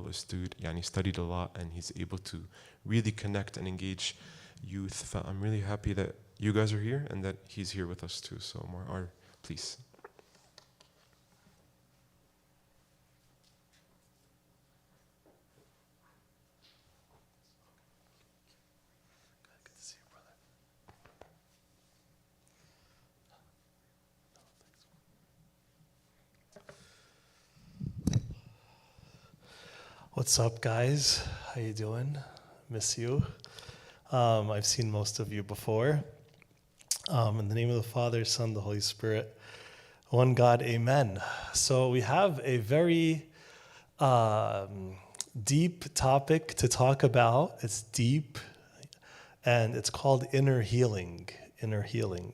a student, yani studied a lot, and he's able to really connect and engage youth. I'm really happy that you guys are here and that he's here with us too. So Mar, please. What's up, guys? How you doing? Miss you. I've seen most of you before. In the name of the Father, Son, the Holy Spirit, one God, amen. So we have a very deep topic to talk about. It's deep, and it's called inner healing. Inner healing.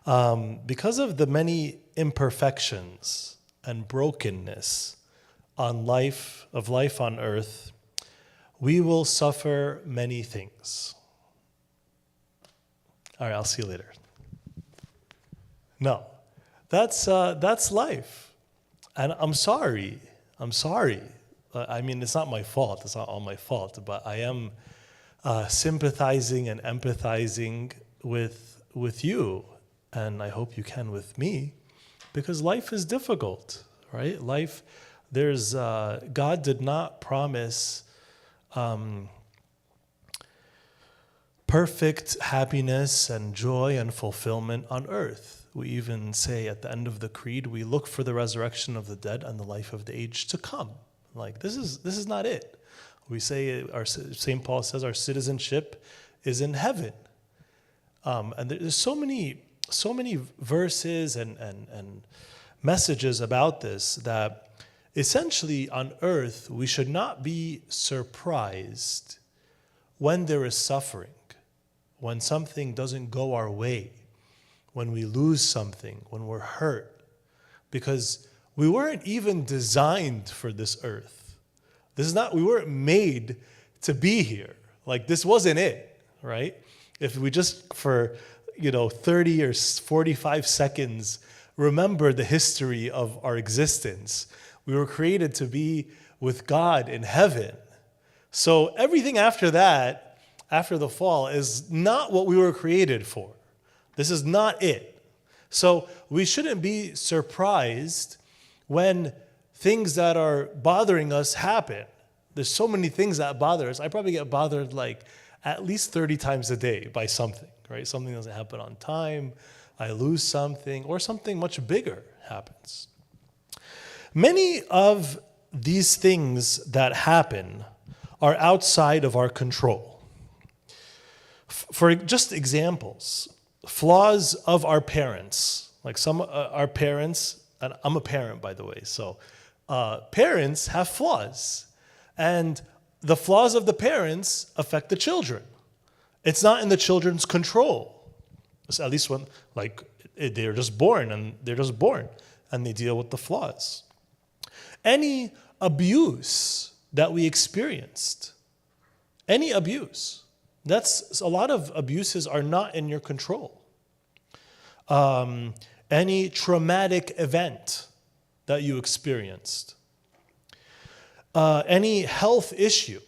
Because of the many imperfections and brokenness of life on earth, we will suffer many things. All right, I'll see you later. No, that's life, and I'm sorry. I mean, it's not my fault. It's not all my fault, but I am sympathizing and empathizing with you, and I hope you can with me, because life is difficult, right? God did not promise perfect happiness and joy and fulfillment on earth. We even say at the end of the creed, we look for the resurrection of the dead and the life of the age to come. Like, this is not it. We say, St. Paul says our citizenship is in heaven. And there's so many verses and messages about this that essentially, on earth, we should not be surprised when there is suffering, when something doesn't go our way, when we lose something, when we're hurt, because we weren't even designed for this earth. We weren't made to be here. Like, this wasn't it, right? If we just for 30 or 45 seconds remember the history of our existence, we were created to be with God in heaven. So everything after that, after the fall, is not what we were created for. This is not it. So we shouldn't be surprised when things that are bothering us happen. There's so many things that bother us. I probably get bothered like at least 30 times a day by something, right? Something doesn't happen on time, I lose something, or something much bigger happens. Many of these things that happen are outside of our control. For just examples, flaws of our parents. Like our parents, and I'm a parent, by the way, so parents have flaws. And the flaws of the parents affect the children. It's not in the children's control. So at least when they're just born, and they deal with the flaws. Any abuse that we experienced, any abuse, a lot of abuses are not in your control. Any traumatic event that you experienced, any health issue,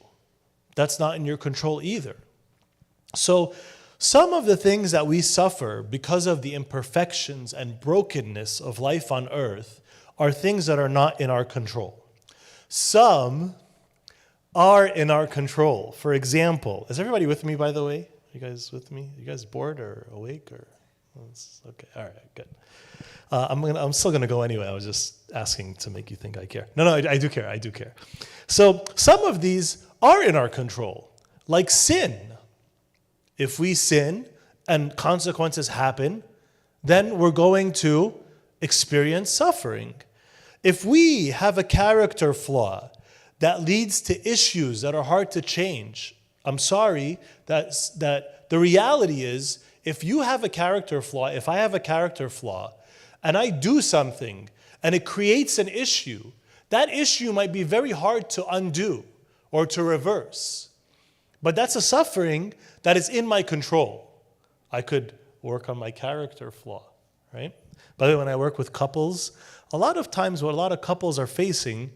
that's not in your control either. So some of the things that we suffer because of the imperfections and brokenness of life on earth are things that are not in our control. Some are in our control. For example, is everybody with me, by the way? You guys with me? You guys bored or awake? Okay, all right, good. I'm still gonna go anyway. I was just asking to make you think I care. No, I do care. So some of these are in our control, like sin. If we sin and consequences happen, then we're going to experience suffering. If we have a character flaw that leads to issues that are hard to change, I'm sorry, that the reality is, if you have a character flaw, if I have a character flaw, and I do something, and it creates an issue, that issue might be very hard to undo or to reverse. But that's a suffering that is in my control. I could work on my character flaw, right? By the way, when I work with couples, a lot of times what a lot of couples are facing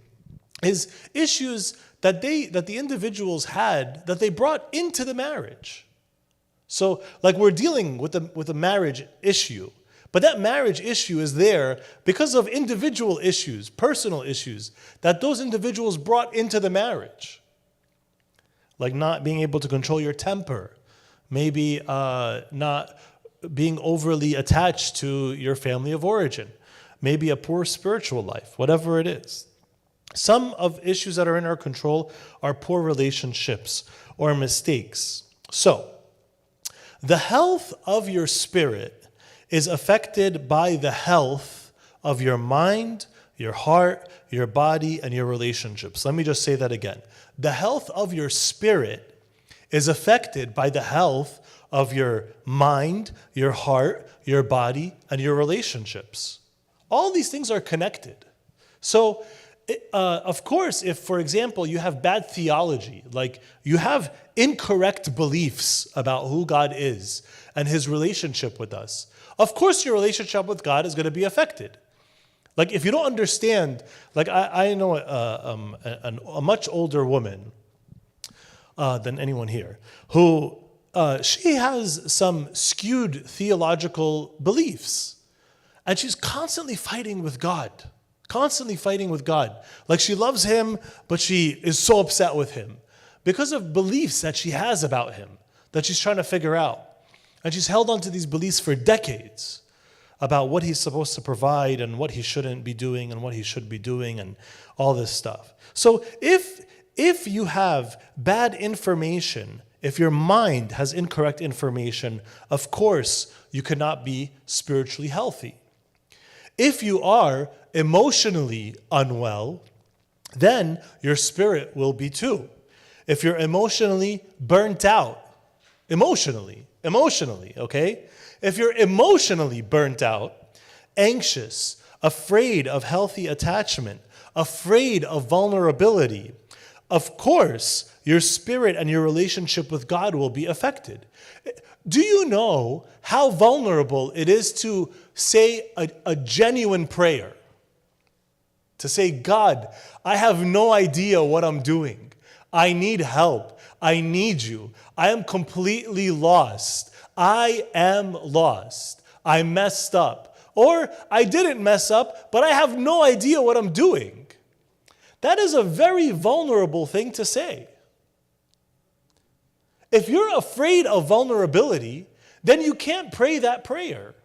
is issues that the individuals had that they brought into the marriage. So, like, we're dealing with a marriage issue, but that marriage issue is there because of individual issues, personal issues that those individuals brought into the marriage. Like not being able to control your temper, maybe not being overly attached to your family of origin, maybe a poor spiritual life, whatever it is. Some of issues that are in our control are poor relationships or mistakes. So, the health of your spirit is affected by the health of your mind, your heart, your body, and your relationships. Let me just say that again. The health of your spirit is affected by the health of your mind, your heart, your body, and your relationships. All these things are connected. So, of course, if, for example, you have bad theology, like you have incorrect beliefs about who God is and his relationship with us, of course your relationship with God is going to be affected. Like if you don't understand, like I know a much older woman than anyone here, who she has some skewed theological beliefs, and she's constantly fighting with God. Constantly fighting with God. Like she loves him, but she is so upset with him because of beliefs that she has about him that she's trying to figure out. And she's held on to these beliefs for decades about what he's supposed to provide and what he shouldn't be doing and what he should be doing and all this stuff. So if you have bad information, if your mind has incorrect information, of course you cannot be spiritually healthy. If you are emotionally unwell, then your spirit will be too. If you're emotionally burnt out, emotionally, okay? If you're emotionally burnt out, anxious, afraid of healthy attachment, afraid of vulnerability, of course, your spirit and your relationship with God will be affected. Do you know how vulnerable it is to say a genuine prayer? To say, God, I have no idea what I'm doing. I need help. I need you. I am completely lost. I am lost. I messed up. Or I didn't mess up, but I have no idea what I'm doing. That is a very vulnerable thing to say. If you're afraid of vulnerability, then you can't pray that prayer.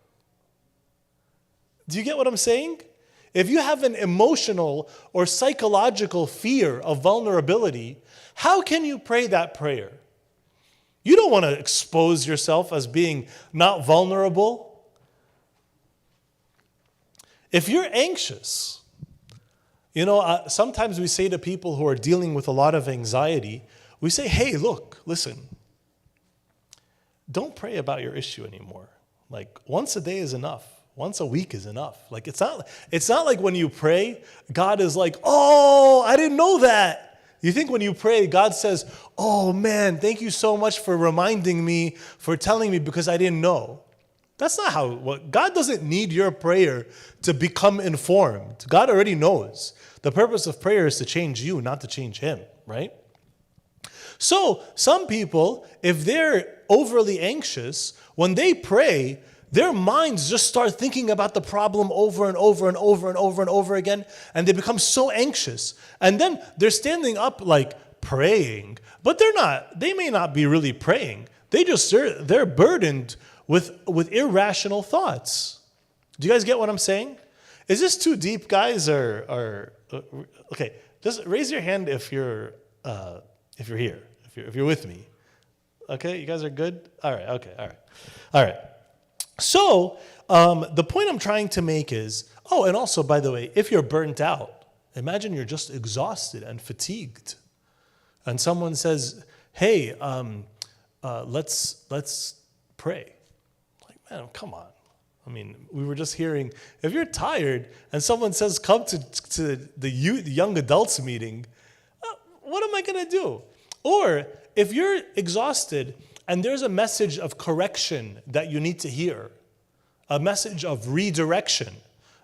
Do you get what I'm saying? If you have an emotional or psychological fear of vulnerability, how can you pray that prayer? You don't want to expose yourself as being not vulnerable. If you're anxious, sometimes we say to people who are dealing with a lot of anxiety, we say, hey, look, listen, don't pray about your issue anymore. Like once a day is enough. Once a week is enough. Like it's not like when you pray, God is like, oh, I didn't know that. You think when you pray, God says, oh man, thank you so much for reminding me, for telling me because I didn't know. That's not how, God doesn't need your prayer to become informed. God already knows. The purpose of prayer is to change you, not to change him, right? So some people, if they're overly anxious, when they pray, their minds just start thinking about the problem over and over and over and over and over again, and they become so anxious. And then they're standing up like praying, but they may not be really praying. They're burdened with irrational thoughts. Do you guys get what I'm saying? Is this too deep, guys? Or okay, just raise your hand if you're here, if you're with me. Okay, you guys are good? All right. So, the point I'm trying to make is, and also, by the way, if you're burnt out, imagine you're just exhausted and fatigued. And someone says, hey, let's pray. Like, man, come on. I mean, we were just hearing, if you're tired and someone says, come to the young adults meeting, what am I going to do? Or if you're exhausted and there's a message of correction that you need to hear, a message of redirection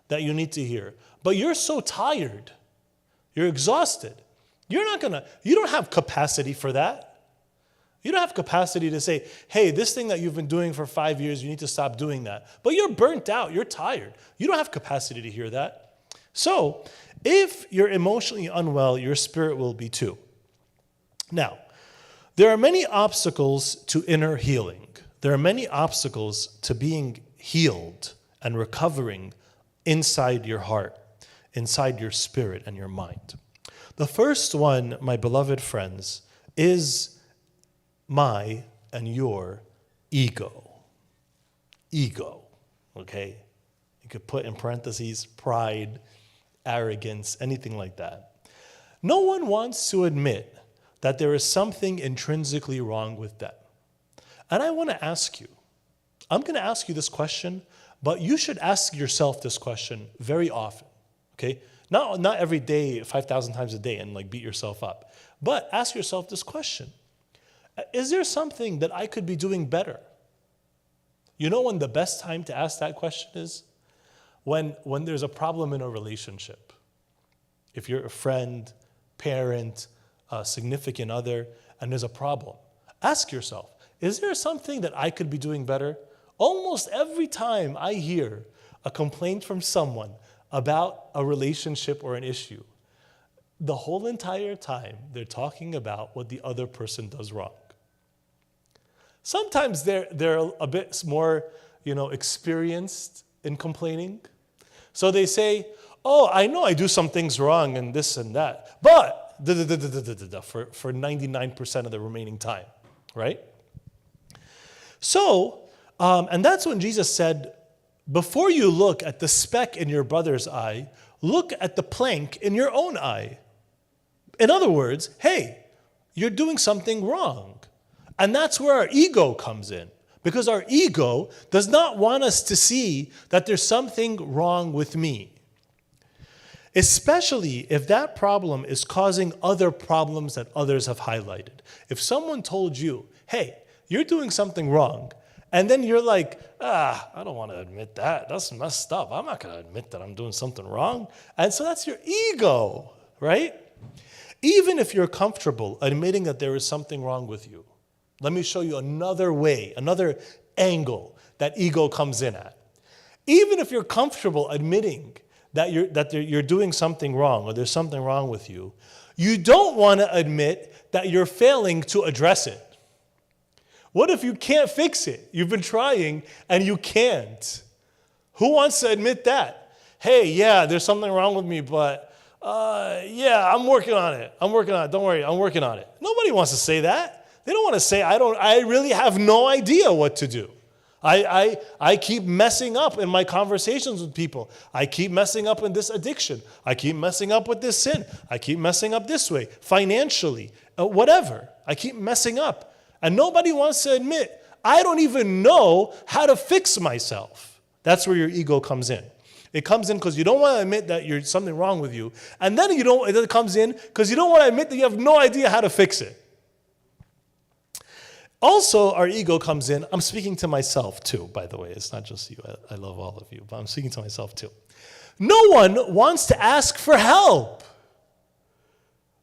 that you need to hear, but you're so tired, You're exhausted. You don't have capacity for that. You don't have capacity to say, hey, this thing that you've been doing for 5 years, you need to stop doing that. But you're burnt out. You're tired. You don't have capacity to hear that. So if you're emotionally unwell, your spirit will be too. Now, there are many obstacles to inner healing. There are many obstacles to being healed and recovering inside your heart, inside your spirit and your mind. The first one, my beloved friends, is my and your ego. Ego, okay? You could put in parentheses pride, arrogance, anything like that. No one wants to admit that there is something intrinsically wrong with them. And I want to ask you, I'm going to ask you this question, but you should ask yourself this question very often, okay? Not every day, 5,000 times a day, and like beat yourself up. But ask yourself this question. Is there something that I could be doing better? You know when the best time to ask that question is? When there's a problem in a relationship. If you're a friend, parent, a significant other, and there's a problem, ask yourself, is there something that I could be doing better? Almost every time I hear a complaint from someone about a relationship or an issue, the whole entire time they're talking about what the other person does wrong. Sometimes they're a bit more, experienced in complaining. So they say, oh, I know I do some things wrong and this and that, but for 99% of the remaining time, right? So, and that's when Jesus said, before you look at the speck in your brother's eye, look at the plank in your own eye. In other words, hey, you're doing something wrong. And that's where our ego comes in. Because our ego does not want us to see that there's something wrong with me. Especially if that problem is causing other problems that others have highlighted. If someone told you, hey, you're doing something wrong, and then you're like, I don't want to admit that. That's messed up. I'm not going to admit that I'm doing something wrong. And so that's your ego, right? Even if you're comfortable admitting that there is something wrong with you, let me show you another way, another angle that ego comes in at. Even if you're comfortable admitting that you're doing something wrong or there's something wrong with you, you don't want to admit that you're failing to address it. What if you can't fix it? You've been trying and you can't. Who wants to admit that? Hey, yeah, there's something wrong with me, but yeah, I'm working on it. Don't worry, I'm working on it. Nobody wants to say that. They don't want to say, I really have no idea what to do. I keep messing up in my conversations with people. I keep messing up in this addiction. I keep messing up with this sin. I keep messing up this way, financially, whatever. I keep messing up. And nobody wants to admit, I don't even know how to fix myself. That's where your ego comes in. It comes in because you don't want to admit that there's something wrong with you. And then it comes in because you don't want to admit that you have no idea how to fix it. Also, our ego comes in. I'm speaking to myself too, by the way. It's not just you. I love all of you, but I'm speaking to myself too. No one wants to ask for help.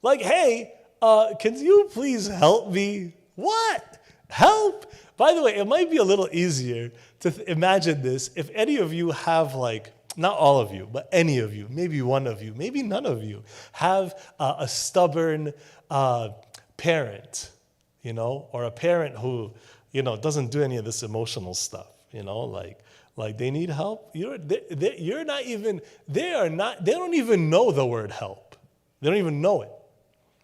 Like, hey, can you please help me? What? Help? By the way, it might be a little easier to imagine this if any of you have not all of you, but any of you, maybe one of you, maybe none of you, have a stubborn parent, or a parent who, doesn't do any of this emotional stuff, like they need help. They don't even know the word help. They don't even know it.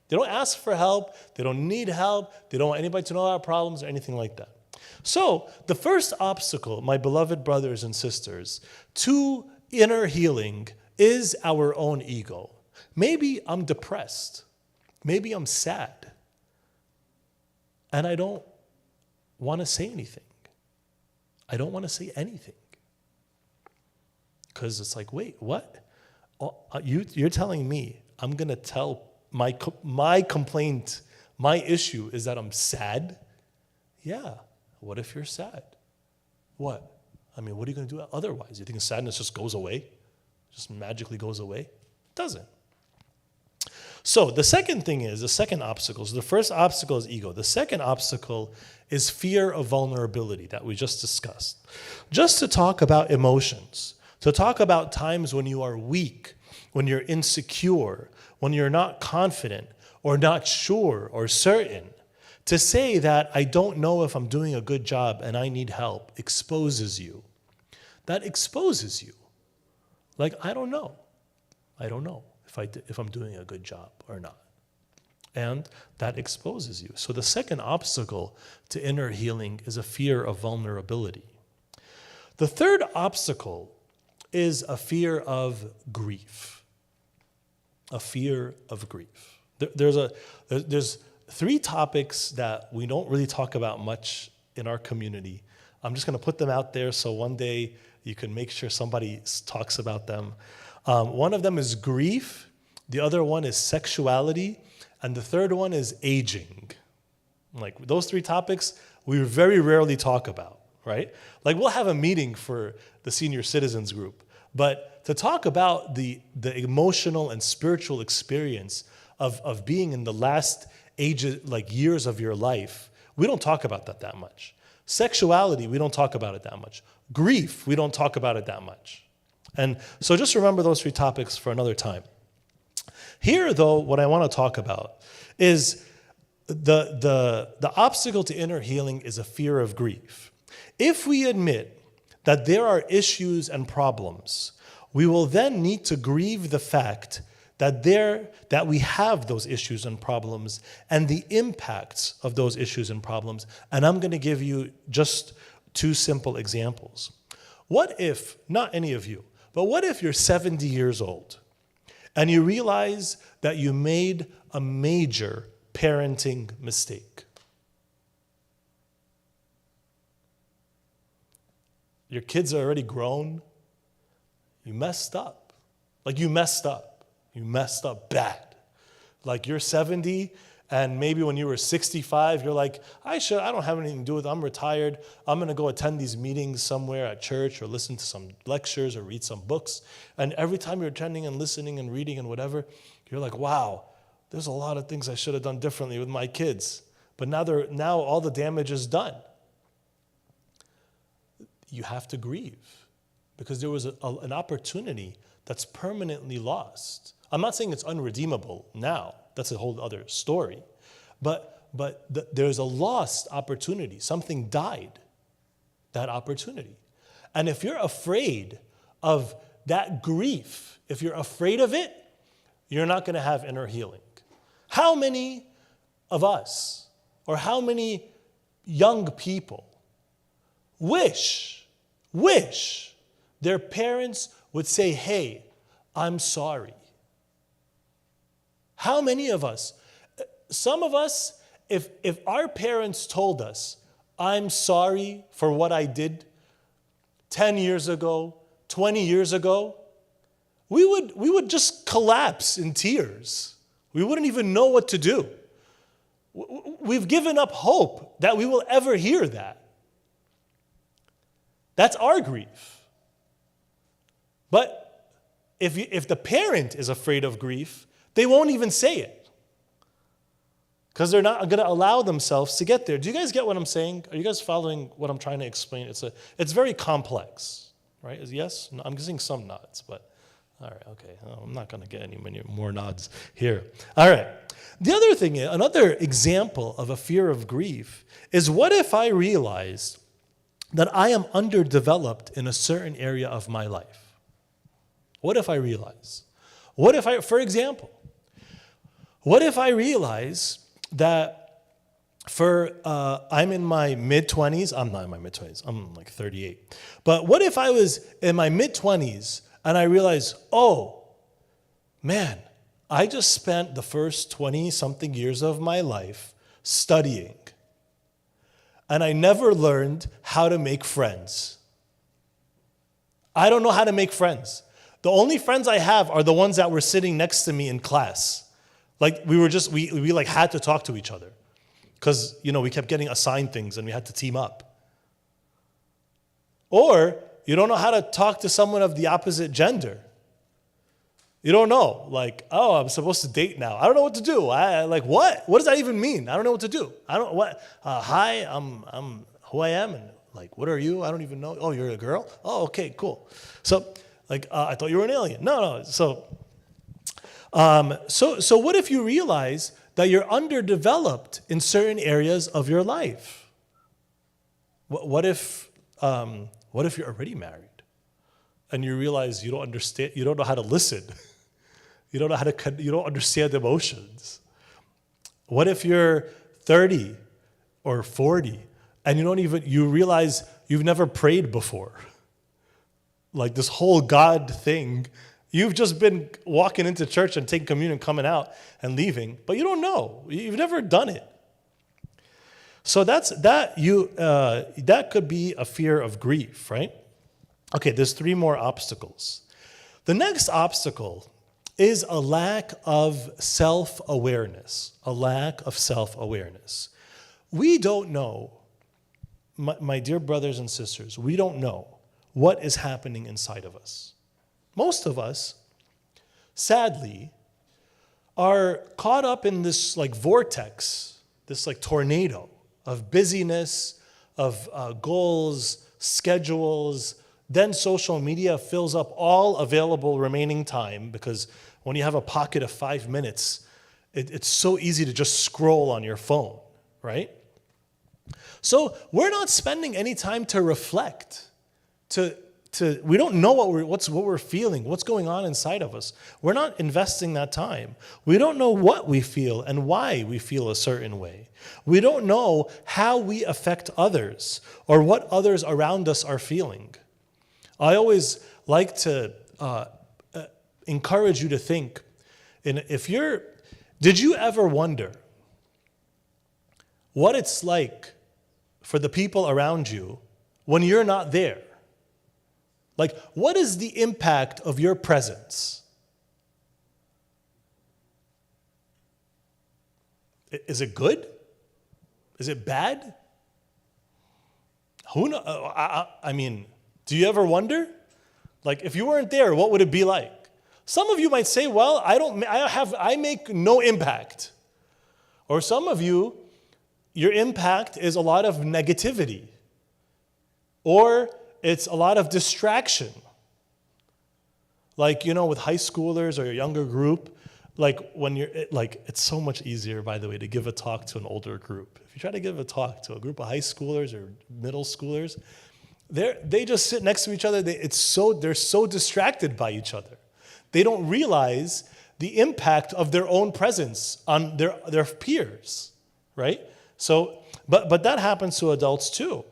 They don't ask for help. They don't need help. They don't want anybody to know our problems or anything like that. So the first obstacle, my beloved brothers and sisters, to inner healing is our own ego. Maybe I'm depressed. Maybe I'm sad. And I don't want to say anything. I don't want to say anything. Because it's like, wait, what? Oh, you're telling me I'm going to tell my complaint, my issue is that I'm sad? Yeah. What if you're sad? What? What are you going to do otherwise? You think sadness just goes away? Just magically goes away? It doesn't. So the second thing is, the second obstacle, so the first obstacle is ego. The second obstacle is fear of vulnerability that we just discussed. Just to talk about emotions, to talk about times when you are weak, when you're insecure, when you're not confident or not sure or certain, to say that I don't know if I'm doing a good job and I need help exposes you. That exposes you. Like, I don't know. I don't know if I'm doing a good job or not. And that exposes you. So the second obstacle to inner healing is a fear of vulnerability. The third obstacle is a fear of grief. A fear of grief. There's three topics that we don't really talk about much in our community. I'm just going to put them out there so one day you can make sure somebody talks about them. One of them is grief. The other one is sexuality. And the third one is aging. Like those three topics, we very rarely talk about, right? Like we'll have a meeting for the senior citizens group, but to talk about the emotional and spiritual experience of being in the last ages, like years of your life, we don't talk about that much. Sexuality, we don't talk about it that much. Grief, we don't talk about it that much. And so just remember those three topics for another time. Here, though, what I want to talk about is the obstacle to inner healing is a fear of grief. If we admit that there are issues and problems, we will then need to grieve the fact that we have those issues and problems and the impacts of those issues and problems. And I'm going to give you just two simple examples. What if, not any of you, but what if you're 70 years old and you realize that you made a major parenting mistake? Your kids are already grown. You messed up. Like you messed up. You messed up bad. Like you're 70 and maybe when you were 65, you're like, I don't have anything to do with it. I'm retired. I'm going to go attend these meetings somewhere at church or listen to some lectures or read some books. And every time you're attending and listening and reading and whatever, you're like, wow, there's a lot of things I should have done differently with my kids. But now all the damage is done. You have to grieve because there was an opportunity that's permanently lost. I'm not saying it's unredeemable now. That's a whole other story. But there's a lost opportunity. Something died, that opportunity. And if you're afraid of that grief, if you're afraid of it, you're not going to have inner healing. How many of us, or how many young people wish their parents would say, hey, I'm sorry? How many of us, some of us, if our parents told us, I'm sorry for what I did 10 years ago, 20 years ago, we would just collapse in tears. We wouldn't even know what to do. We've given up hope that we will ever hear that. That's our grief. But if the parent is afraid of grief, they won't even say it because they're not going to allow themselves to get there. Do you guys get what I'm saying? Are you guys following what I'm trying to explain? It's very complex, right? Yes? No, I'm getting some nods, but all right, okay. I'm not going to get any more nods here. All right. The other thing, another example of a fear of grief is what if I realized that I am underdeveloped in a certain area of my life? What if I realize? For example, what if I realize that I'm in my mid-20s? I'm not in my mid-20s. I'm like 38. But what if I was in my mid-20s and I realized, oh, man, I just spent the first 20-something years of my life studying. And I never learned how to make friends. I don't know how to make friends. The only friends I have are the ones that were sitting next to me in class. Like we like had to talk to each other because, we kept getting assigned things and we had to team up. Or you don't know how to talk to someone of the opposite gender. You don't know. Like, oh, I'm supposed to date now. I don't know what to do. Like, what? What does that even mean? I don't know what to do. I don't what. Hi, I'm who I am, and like, what are you? I don't even know. Oh, you're a girl. Oh, okay, cool. So, like, I thought you were an alien. No. So what if you realize that you're underdeveloped in certain areas of your life? What if you're already married and you realize you don't understand, you don't know how to listen, you don't know you don't understand emotions? What if you're 30 or 40 and you realize you've never prayed before? Like this whole God thing, you've just been walking into church and taking communion, coming out and leaving, but you don't know. You've never done it. So that could be a fear of grief, right? Okay, there's 3 more obstacles. The next obstacle is a lack of self-awareness. A lack of self-awareness. We don't know, my dear brothers and sisters, we don't know what is happening inside of us. Most of us, sadly, are caught up in this like vortex, this like tornado of busyness, of goals, schedules. Then social media fills up all available remaining time, because when you have a pocket of 5 minutes, it's so easy to just scroll on your phone, right? So we're not spending any time to reflect, we don't know what we're feeling, what's going on inside of us. We're not investing that time. We don't know what we feel and why we feel a certain way. We don't know how we affect others or what others around us are feeling. I always like to encourage you to think, did you ever wonder what it's like for the people around you when you're not there? Like, what is the impact of your presence? Is it good? Is it bad? Who knows? I mean, do you ever wonder? Like, if you weren't there, what would it be like? Some of you might say, well, I make no impact. Or some of you, your impact is a lot of negativity. Or it's a lot of distraction. Like, with high schoolers or a younger group, like it's so much easier, by the way, to give a talk to an older group. If you try to give a talk to a group of high schoolers or middle schoolers, they just sit next to each other. They're so distracted by each other. They don't realize the impact of their own presence on their peers, right? So, but that happens to adults too.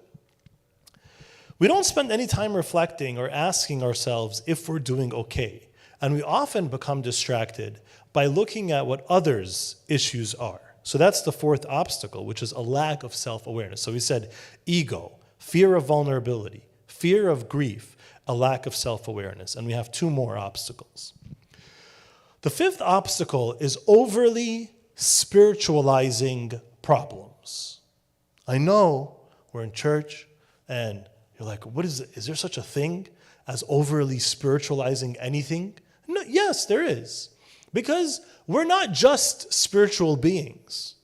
We don't spend any time reflecting or asking ourselves if we're doing okay. And we often become distracted by looking at what others' issues are. So that's the 4th obstacle, which is a lack of self-awareness. So we said ego, fear of vulnerability, fear of grief, a lack of self-awareness. And we have 2 more obstacles. The 5th obstacle is overly spiritualizing problems. I know we're in church and you're like, what is it? Is there such a thing as overly spiritualizing anything? No, yes, there is. Because we're not just spiritual beings.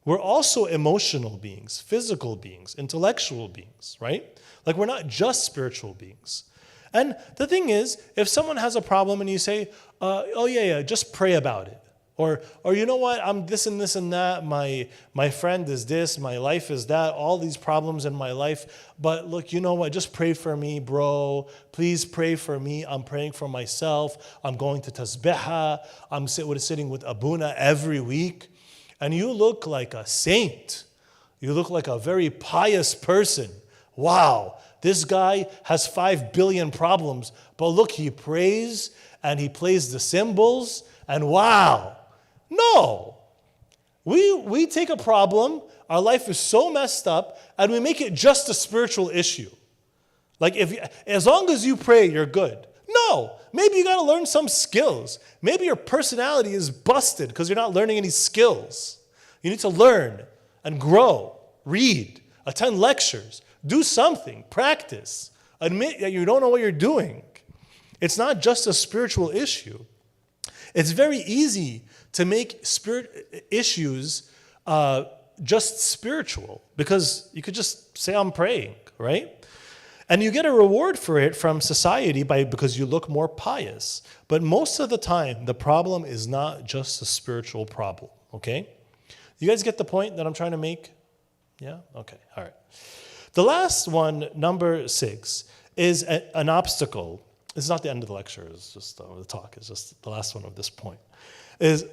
We're also emotional beings, physical beings, intellectual beings, right? Like, we're not just spiritual beings. And the thing is, if someone has a problem and you say, oh yeah, just pray about it. Or you know what, I'm this and this and that, my friend is this, my life is that, all these problems in my life, but look, you know what, just pray for me, bro. Please pray for me. I'm praying for myself. I'm going to tasbihah. I'm sitting with Abuna every week. And you look like a saint. You look like a very pious person. Wow, this guy has 5 billion problems, but look, he prays and he plays the cymbals, and wow. No. We take a problem, our life is so messed up, and we make it just a spiritual issue. Like, as long as you pray, you're good. No. Maybe you got to learn some skills. Maybe your personality is busted because you're not learning any skills. You need to learn and grow, read, attend lectures, do something, practice, admit that you don't know what you're doing. It's not just a spiritual issue. It's very easy to make spirit issues just spiritual, because you could just say, I'm praying, right? And you get a reward for it from society because you look more pious. But most of the time, the problem is not just a spiritual problem, okay? You guys get the point that I'm trying to make? Yeah? Okay, all right. The last one, number 6, is an obstacle. It's not the end of the lecture, it's just the talk. It's just the last one of this point. Is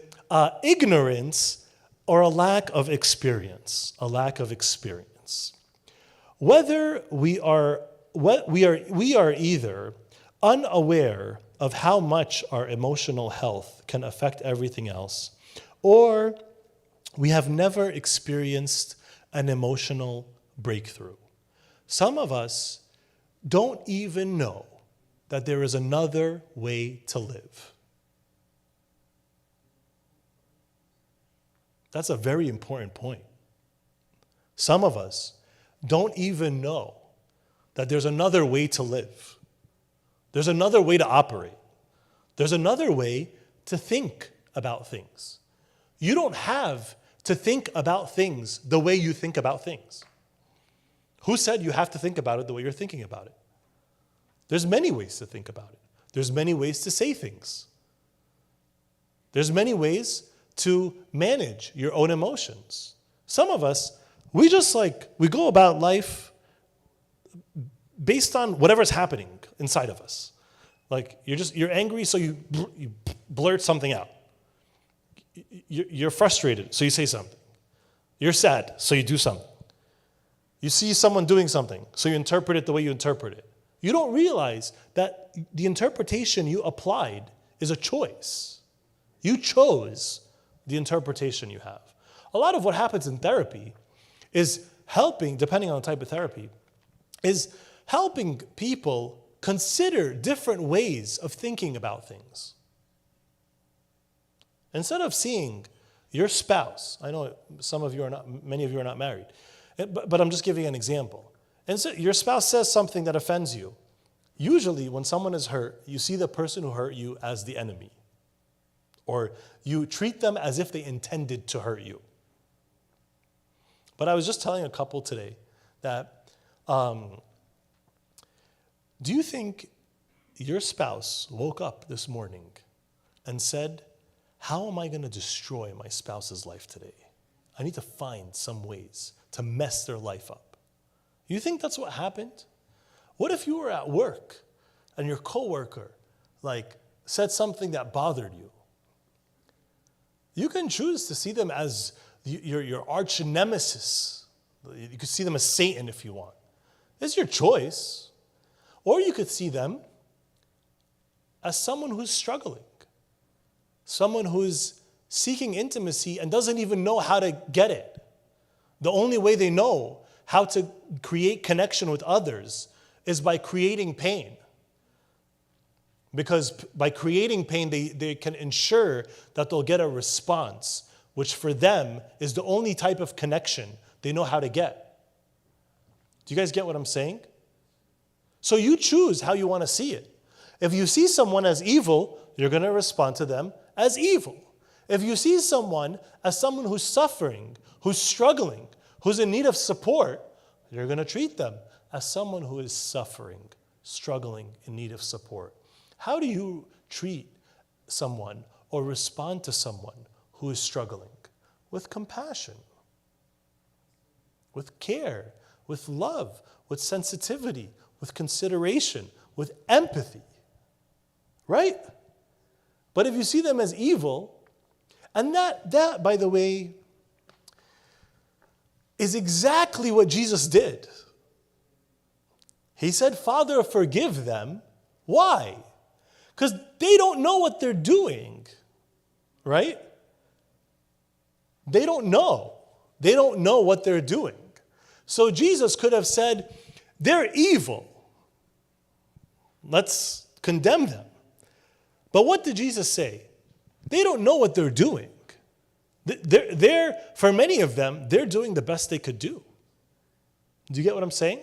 ignorance or a lack of experience. A lack of experience. Whether we are either unaware of how much our emotional health can affect everything else, or we have never experienced an emotional breakthrough. Some of us don't even know that there is another way to live. That's a very important point. Some of us don't even know that there's another way to live. There's another way to operate. There's another way to think about things. You don't have to think about things the way you think about things. Who said you have to think about it the way you're thinking about it? There's many ways to think about it. There's many ways to say things. There's many ways to manage your own emotions. Some of us, we go about life based on whatever's happening inside of us. Like you're angry, so you blurt something out. You're frustrated, so you say something. You're sad, so you do something. You see someone doing something, so you interpret it the way you interpret it. You don't realize that the interpretation you applied is a choice. You chose the interpretation you have. A lot of what happens in therapy is helping, depending on the type of therapy, is helping people consider different ways of thinking about things. Instead of seeing your spouse, I know many of you are not married, but I'm just giving an example. And so your spouse says something that offends you. Usually when someone is hurt, you see the person who hurt you as the enemy. Or you treat them as if they intended to hurt you. But I was just telling a couple today that, do you think your spouse woke up this morning and said, how am I going to destroy my spouse's life today? I need to find some ways to mess their life up. You think that's what happened? What if you were at work and your coworker said something that bothered you? You can choose to see them as your arch nemesis. You could see them as Satan if you want. It's your choice. Or you could see them as someone who's struggling, someone who's seeking intimacy and doesn't even know how to get it. The only way they know how to create connection with others is by creating pain. Because by creating pain, they can ensure that they'll get a response, which for them is the only type of connection they know how to get. Do you guys get what I'm saying? So you choose how you want to see it. If you see someone as evil, you're going to respond to them as evil. If you see someone as someone who's suffering, who's struggling, who's in need of support, you're going to treat them as someone who is suffering, struggling, in need of support. How do you treat someone or respond to someone who is struggling? With compassion, with care, with love, with sensitivity, with consideration, with empathy. Right? But if you see them as evil, and that, by the way, is exactly what Jesus did. He said, Father, forgive them. Why? Because they don't know what they're doing, right? They don't know. They don't know what they're doing. So Jesus could have said, they're evil. Let's condemn them. But what did Jesus say? They don't know what they're doing. They're, for many of them, they're doing the best they could do. Do you get what I'm saying?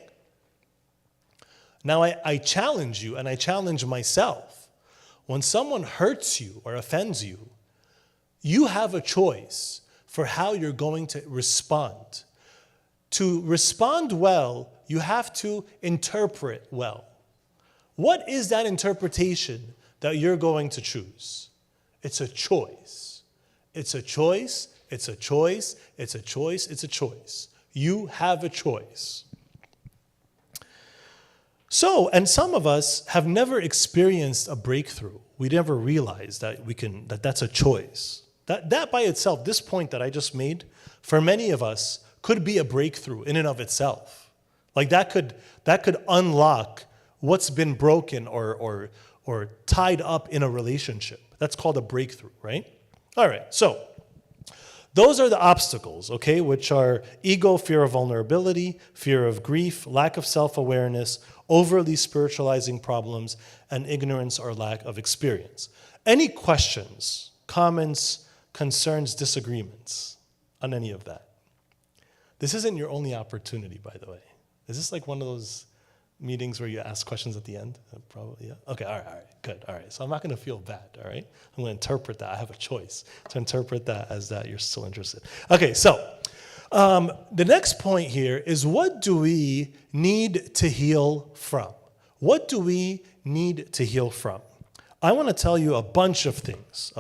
Now I challenge you and I challenge myself. When someone hurts you or offends you, you have a choice for how you're going to respond. To respond well, you have to interpret well. What is that interpretation that you're going to choose? It's a choice. It's a choice. It's a choice. It's a choice. It's a choice. You have a choice. So, and some of us have never experienced a breakthrough. We never realized that that's a choice. That by itself, this point that I just made, for many of us, could be a breakthrough in and of itself. Like that could unlock what's been broken or tied up in a relationship. That's called a breakthrough, right? All right, so those are the obstacles, okay, which are ego, fear of vulnerability, fear of grief, lack of self-awareness, overly spiritualizing problems, and ignorance or lack of experience. Any questions, comments, concerns, disagreements on any of that? This isn't your only opportunity, by the way. Is this like one of those meetings where you ask questions at the end? Probably, yeah. Okay, all right, good, all right. So I'm not going to feel bad, all right? I'm going to interpret that. I have a choice to interpret that as that you're still interested. Okay, so the next point here is, what do we need to heal from? What do we need to heal from? I want to tell you a bunch of things.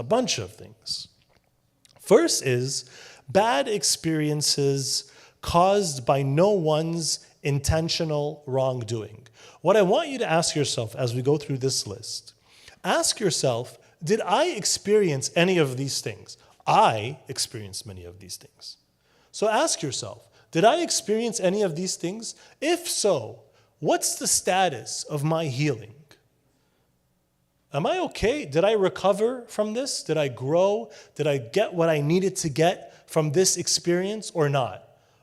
First is bad experiences caused by no one's intentional wrongdoing. What I want you to ask yourself as we go through this list, ask yourself, did I experience any of these things? I experienced many of these things. So ask yourself, did I experience any of these things? If so, what's the status of my healing? Am I okay? Did I recover from this? Did I grow? Did I get what I needed to get from this experience or not?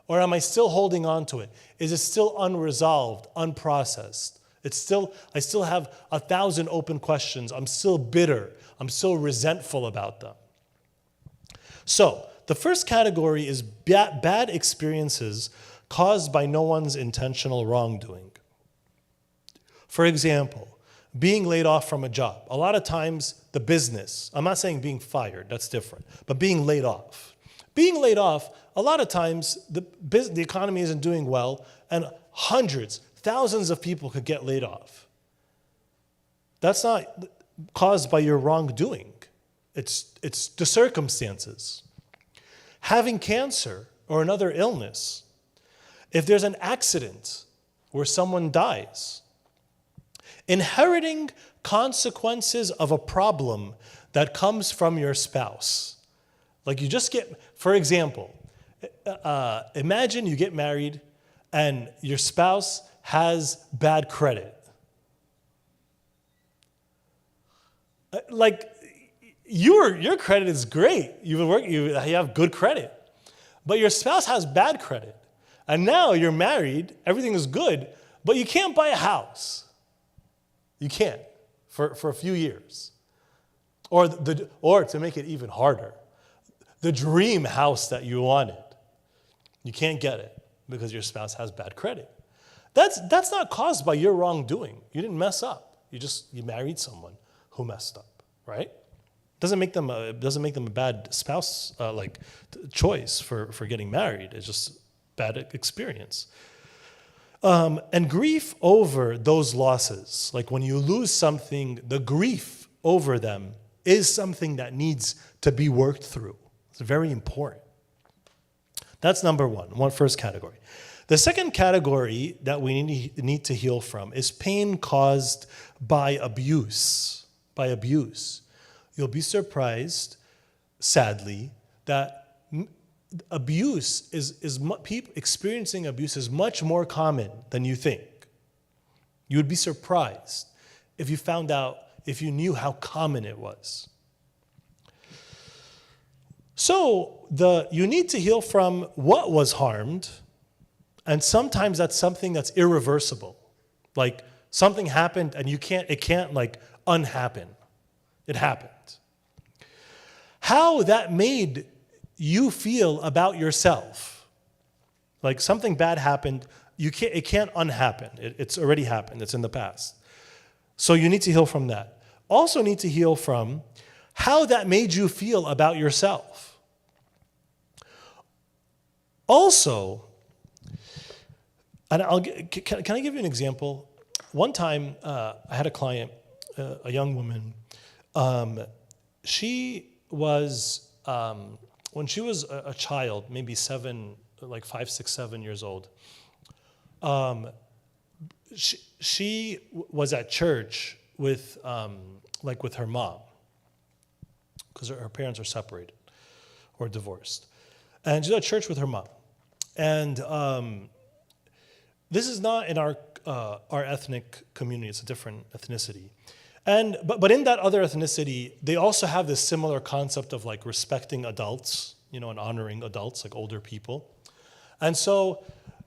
Or am I still holding on to it? Is it still unresolved, unprocessed? I still have 1,000 open questions. I'm still bitter. I'm still resentful about them. So the first category is bad experiences caused by no one's intentional wrongdoing. For example, being laid off from a job. A lot of times the business, I'm not saying being fired, that's different, but being laid off. Being laid off, a lot of times the economy isn't doing well and hundreds, thousands of people could get laid off. That's not caused by your wrongdoing. It's the circumstances. Having cancer or another illness. If there's an accident where someone dies. Inheriting consequences of a problem that comes from your spouse. Like you just get, for example, imagine you get married and your spouse has bad credit. Like your credit is great. You have good credit. But your spouse has bad credit. And now you're married, everything is good, but you can't buy a house. You can't for a few years. Or to make it even harder, the dream house that you wanted, you can't get it because your spouse has bad credit. That's not caused by your wrongdoing. You didn't mess up. You married someone who messed up, right? Doesn't make them a bad spouse choice for getting married. It's just bad experience. And grief over those losses, like when you lose something, the grief over them is something that needs to be worked through. It's very important. That's number one first category. The second category that we need to heal from is pain caused by abuse. By abuse. You'll be surprised, sadly, that abuse people experiencing abuse is much more common than you think. You would be surprised if you knew how common it was. So you need to heal from what was harmed, and sometimes that's something that's irreversible. Like something happened and it can't unhappen. It happened. How that made you feel about yourself. Like something bad happened, it can't unhappen. It's already happened. It's in the past. So you need to heal from that. also need to heal from how that made you feel about yourself. Also, and can I give you an example? One time, I had a client, a young woman. She was, when she was a child, maybe 5, 6, 7 years old, she was at church with her mom, because her parents are separated or divorced. And she's at church with her mom. And this is not in our ethnic community, it's a different ethnicity. But in that other ethnicity, they also have this similar concept of like respecting adults, and honoring adults, like older people. And so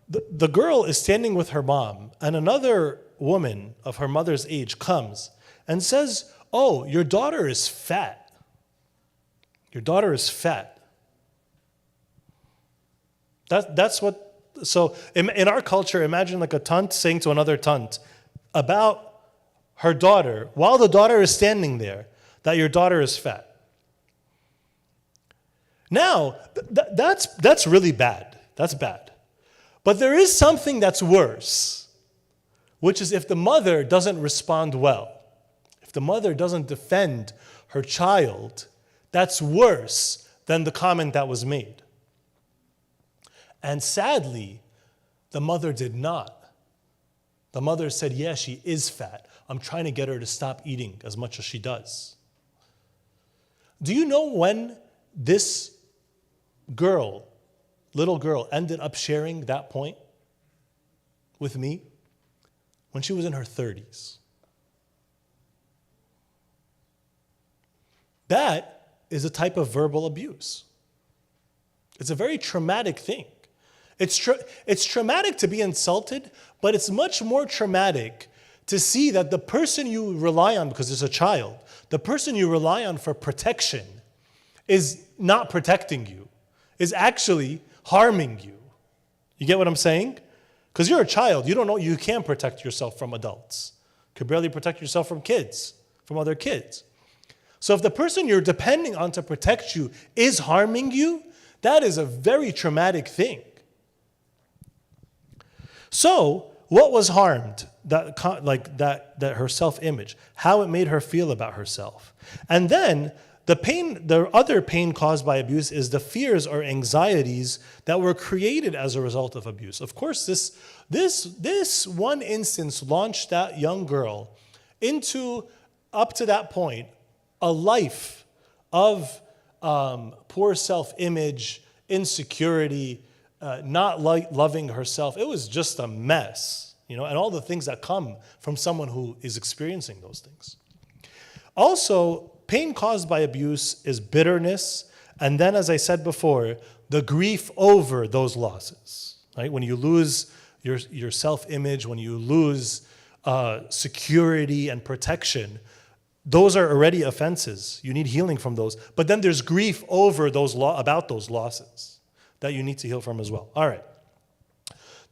the girl is standing with her mom, and another woman of her mother's age comes and says, "Oh, your daughter is fat. Your daughter is fat." That's what. So in our culture, imagine like a tunt saying to another tunt about her daughter, while the daughter is standing there, that your daughter is fat. Now, that's really bad. That's bad. But there is something that's worse, which is if the mother doesn't respond well, if the mother doesn't defend her child, that's worse than the comment that was made. And sadly, the mother did not. The mother said, "Yeah, she is fat. I'm trying to get her to stop eating as much as she does." Do you know when this little girl, ended up sharing that point with me? When she was in her 30s. That is a type of verbal abuse. It's a very traumatic thing. It's traumatic to be insulted, but it's much more traumatic to see that the person you rely on, because it's a child, the person you rely on for protection is not protecting you, is actually harming you. You get what I'm saying? Because you're a child, you don't know, you can't protect yourself from adults. You can barely protect yourself from kids, from other kids. So if the person you're depending on to protect you is harming you, that is a very traumatic thing. So, what was harmed? That her self-image, how it made her feel about herself. And then the other pain caused by abuse is the fears or anxieties that were created as a result of abuse. Of course, this one instance launched that young girl into, up to that point, a life of poor self-image, insecurity, not loving herself. It was just a mess, and all the things that come from someone who is experiencing those things. Also, pain caused by abuse is bitterness, and then, as I said before, the grief over those losses. Right? When you lose your self-image, when you lose security and protection, those are already offenses. You need healing from those. But then there's grief over about those losses that you need to heal from as well. All right.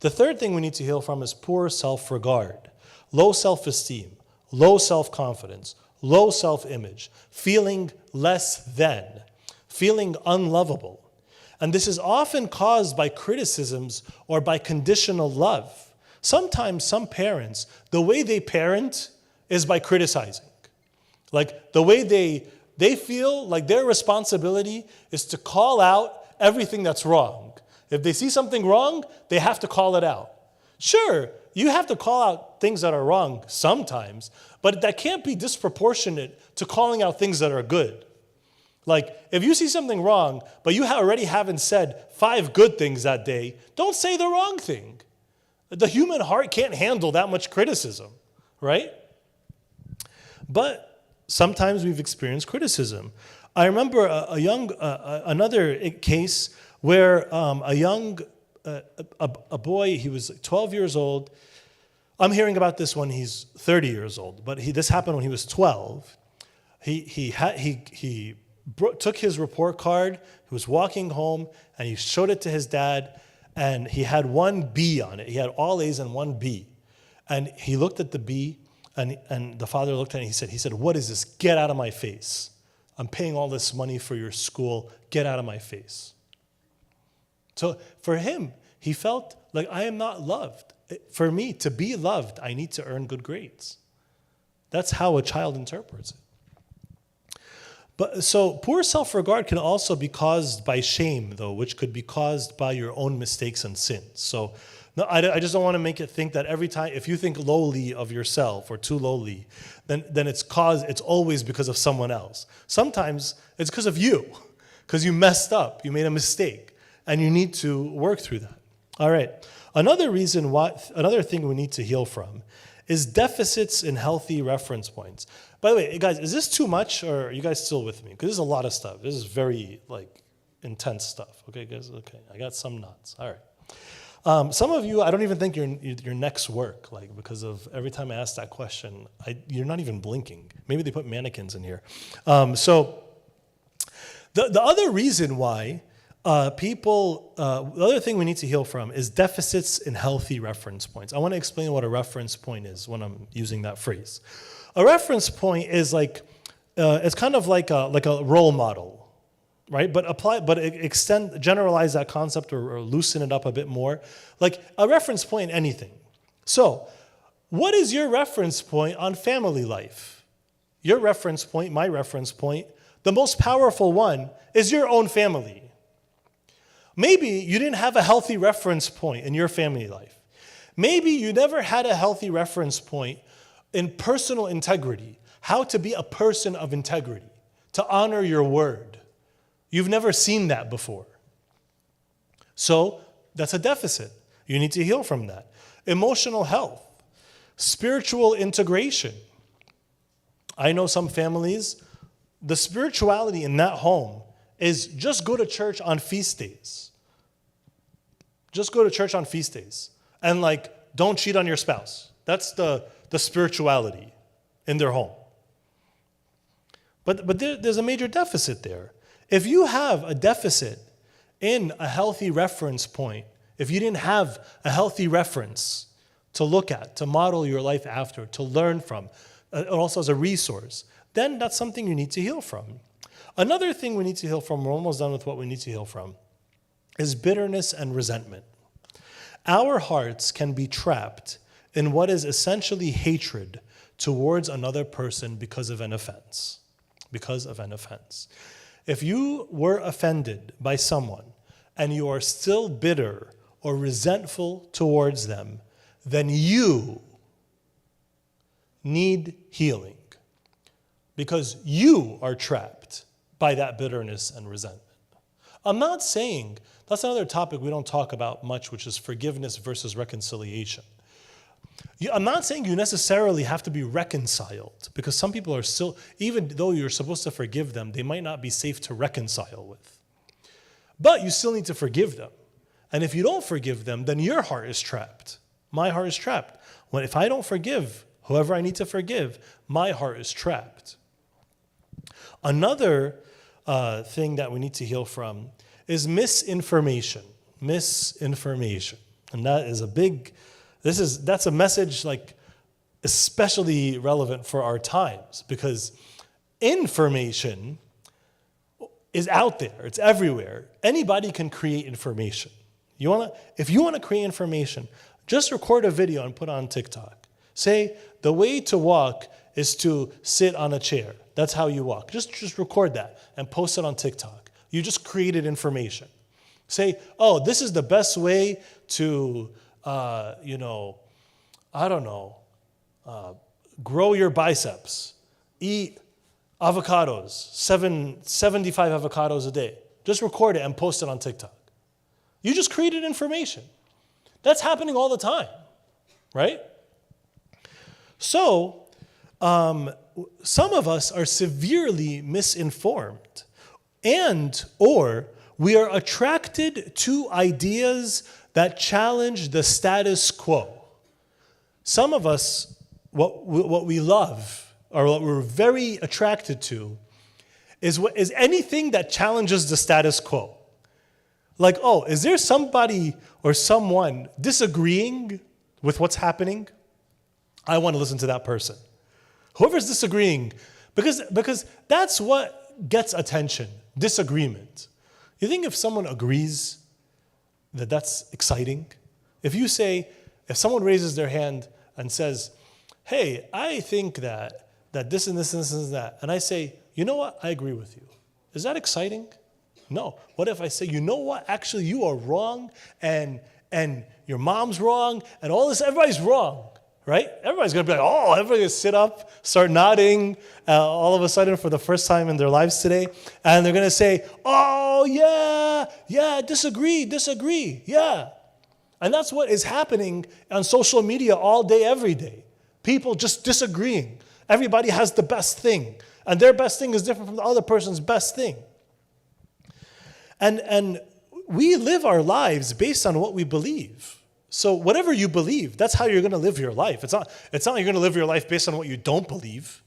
The third thing we need to heal from is poor self-regard, low self-esteem, low self-confidence, low self-image, feeling less than, feeling unlovable. And this is often caused by criticisms or by conditional love. Sometimes some parents, the way they parent is by criticizing. Like the way they feel like their responsibility is to call out everything that's wrong. If they see something wrong, they have to call it out. Sure, you have to call out things that are wrong sometimes, but that can't be disproportionate to calling out things that are good. Like, if you see something wrong, but you already haven't said 5 good things that day, don't say the wrong thing. The human heart can't handle that much criticism, right? But sometimes we've experienced criticism. I remember another case where a boy, he was 12 years old. I'm hearing about this when he's 30 years old, but this happened when he was 12. He took his report card, he was walking home, and he showed it to his dad, and he had 1 B on it. He had all A's and 1 B. And he looked at the B, And the father looked at him and he said, what is this? Get out of my face. I'm paying all this money for your school. Get out of my face. So for him, he felt like, I am not loved. For me to be loved, I need to earn good grades. That's how a child interprets it. But so poor self-regard can also be caused by shame, though, which could be caused by your own mistakes and sins. So no, I just don't want to make it think that every time, if you think lowly of yourself or too lowly, then it's always because of someone else. Sometimes it's because of you, because you messed up, you made a mistake, and you need to work through that. All right. Another thing we need to heal from is deficits in healthy reference points. By the way, guys, is this too much, or are you guys still with me? Because this is a lot of stuff. This is very intense stuff. Okay, guys. Okay, I got some knots. All right. Some of you, I don't even think your necks work, because of every time I ask that question, you're not even blinking. Maybe they put mannequins in here. So the other reason why the other thing we need to heal from is deficits in healthy reference points. I want to explain what a reference point is when I'm using that phrase. A reference point is it's kind of like a role model, right? But generalize that concept or loosen it up a bit more. Like a reference point in anything. So, what is your reference point on family life? Your reference point, my reference point, the most powerful one is your own family. Maybe you didn't have a healthy reference point in your family life. Maybe you never had a healthy reference point in personal integrity, how to be a person of integrity, to honor your word. You've never seen that before. So that's a deficit. You need to heal from that. Emotional health, spiritual integration. I know some families, the spirituality in that home is just go to church on feast days. Just go to church on feast days. And don't cheat on your spouse. That's the spirituality in their home. But there's a major deficit there. If you have a deficit in a healthy reference point, if you didn't have a healthy reference to look at, to model your life after, to learn from, also as a resource, then that's something you need to heal from. Another thing we need to heal from, we're almost done with what we need to heal from, is bitterness and resentment. Our hearts can be trapped in what is essentially hatred towards another person because of an offense. Because of an offense. If you were offended by someone and you are still bitter or resentful towards them, then you need healing because you are trapped by that bitterness and resentment. I'm not saying, that's another topic we don't talk about much, which is forgiveness versus reconciliation. I'm not saying you necessarily have to be reconciled, because some people are still, even though you're supposed to forgive them, they might not be safe to reconcile with. But you still need to forgive them. And if you don't forgive them, then your heart is trapped. My heart is trapped. If I don't forgive whoever I need to forgive, my heart is trapped. Another thing that we need to heal from is misinformation. Misinformation. And that is that's a message especially relevant for our times, because information is out there. It's everywhere. Anybody can create information. If you want to create information, just record a video and put it on TikTok. Say, the way to walk is to sit on a chair. That's how you walk. Just record that and post it on TikTok. You just created information. Say, this is the best way to, grow your biceps. Eat avocados, 75 avocados a day. Just record it and post it on TikTok. You just created information. That's happening all the time, right? So, some of us are severely misinformed, or we are attracted to ideas that challenge the status quo. Some of us, what we love, or what we're very attracted to, is anything that challenges the status quo. Is there somebody or someone disagreeing with what's happening? I want to listen to that person. Whoever's disagreeing, because that's what gets attention, disagreement. You think if someone agrees that that's exciting? If someone raises their hand and says, hey, I think that this and this and this and that, and I say, you know what, I agree with you. Is that exciting? No. What if I say, you know what, actually you are wrong, and your mom's wrong, and all this, everybody's wrong, right? Everybody's going to be like, oh, everybody's going to sit up, start nodding all of a sudden for the first time in their lives today, and they're going to say, oh, yeah, disagree, yeah. And that's what is happening on social media all day, every day. People just disagreeing. Everybody has the best thing, and their best thing is different from the other person's best thing. And we live our lives based on what we believe. So whatever you believe, that's how you're going to live your life. It's not you're going to live your life based on what you don't believe.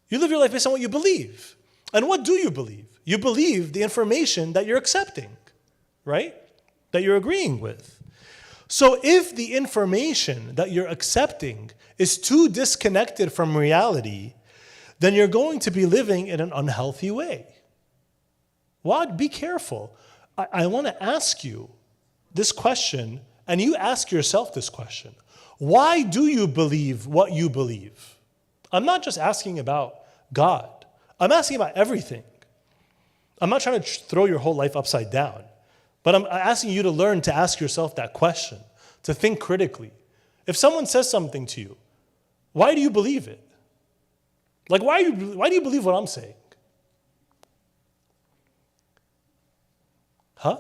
You live your life based on what you believe. And what do you believe? You believe the information that you're accepting, right? That you're agreeing with. So if the information that you're accepting is too disconnected from reality, then you're going to be living in an unhealthy way. Well, be careful. I want to ask you this question, and you ask yourself this question. Why do you believe what you believe? I'm not just asking about God. I'm asking about everything. I'm not trying to throw your whole life upside down, but I'm asking you to learn to ask yourself that question, to think critically. If someone says something to you, why do you believe it? Like, why do you believe what I'm saying? Huh?